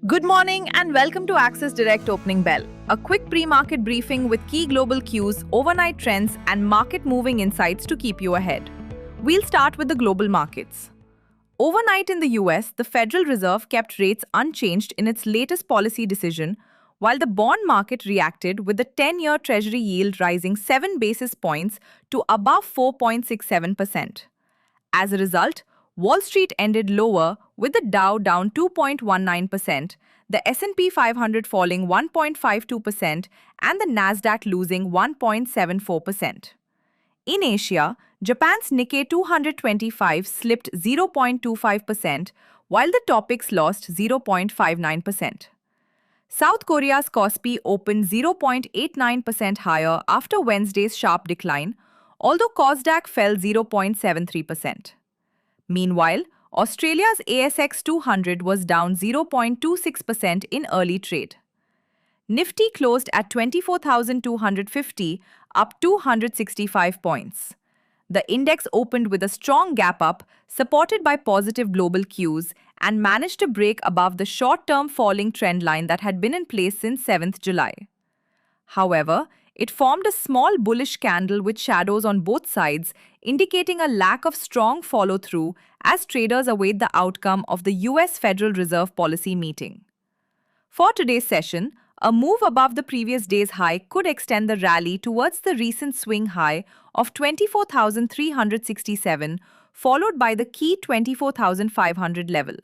Good morning and welcome to Access Direct Opening Bell, a quick pre-market briefing with key global cues, overnight trends, and market-moving insights to keep you ahead. We'll start with the global markets. Overnight in the US, the Federal Reserve kept rates unchanged in its latest policy decision, while the bond market reacted with the 10-year Treasury yield rising 7 basis points to above 4.67%. As a result, Wall Street ended lower with the Dow down 2.19%, the S&P 500 falling 1.52% and the Nasdaq losing 1.74%. In Asia, Japan's Nikkei 225 slipped 0.25%, while the Topix lost 0.59%. South Korea's Kospi opened 0.89% higher after Wednesday's sharp decline, although Kosdaq fell 0.73%. Meanwhile, Australia's ASX 200 was down 0.26% in early trade. Nifty closed at 24,250, up 265 points. The index opened with a strong gap up, supported by positive global cues, and managed to break above the short-term falling trend line that had been in place since 7th July. However, it formed a small bullish candle with shadows on both sides, indicating a lack of strong follow-through as traders await the outcome of the US Federal Reserve policy meeting. For today's session, a move above the previous day's high could extend the rally towards the recent swing high of 24,367, followed by the key 24,500 level.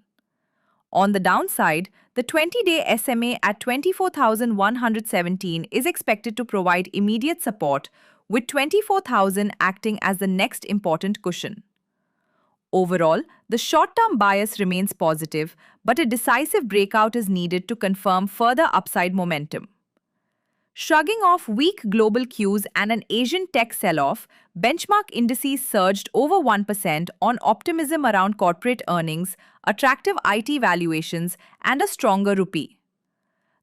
On the downside, the 20-day SMA at 24,117 is expected to provide immediate support, with 24,000 acting as the next important cushion. Overall, the short-term bias remains positive, but a decisive breakout is needed to confirm further upside momentum. Shrugging off weak global cues and an Asian tech sell-off, benchmark indices surged over 1% on optimism around corporate earnings, attractive IT valuations, and a stronger rupee.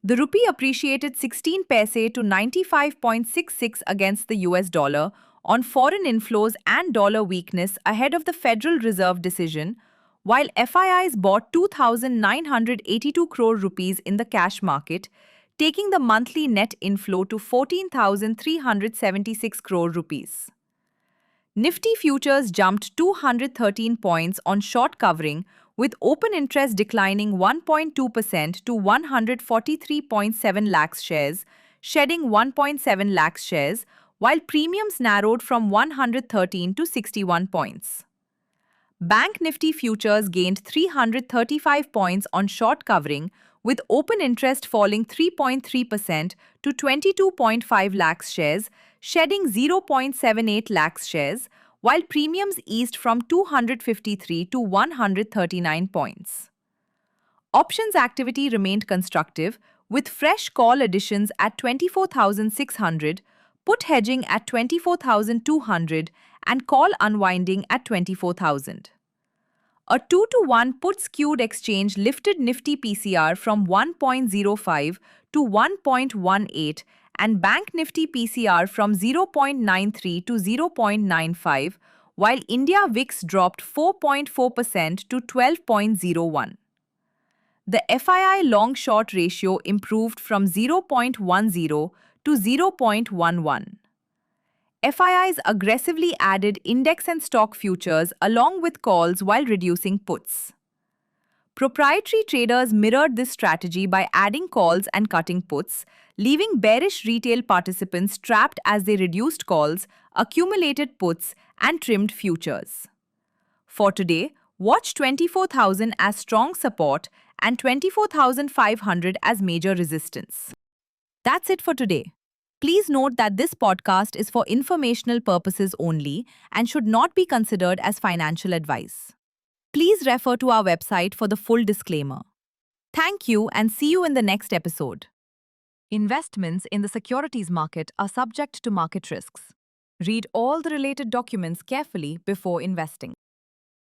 The rupee appreciated 16 paise to 95.66 against the US dollar on foreign inflows and dollar weakness ahead of the Federal Reserve decision, while FIIs bought 2,982 crore rupees in the cash market, taking the monthly net inflow to 14,376 crore rupees. Nifty futures jumped 213 points on short covering, with open interest declining 1.2% to 143.7 lakhs shares, shedding 1.7 lakhs shares, while premiums narrowed from 113 to 61 points. Bank Nifty futures gained 335 points on short covering, with open interest falling 3.3% to 22.5 lakhs shares, shedding 0.78 lakhs shares, while premiums eased from 253 to 139 points. Options activity remained constructive, with fresh call additions at 24,600, put hedging at 24,200, and call unwinding at 24,000. A 2-to-1 put-skewed exchange lifted Nifty PCR from 1.05 to 1.18 and Bank Nifty PCR from 0.93 to 0.95, while India VIX dropped 4.4% to 12.01. The FII long-short ratio improved from 0.10 to 0.11. FIIs aggressively added index and stock futures along with calls while reducing puts. Proprietary traders mirrored this strategy by adding calls and cutting puts, leaving bearish retail participants trapped as they reduced calls, accumulated puts, and trimmed futures. For today, watch 24,000 as strong support and 24,500 as major resistance. That's it for today. Please note that this podcast is for informational purposes only and should not be considered as financial advice. Please refer to our website for the full disclaimer. Thank you and see you in the next episode. Investments in the securities market are subject to market risks. Read all the related documents carefully before investing.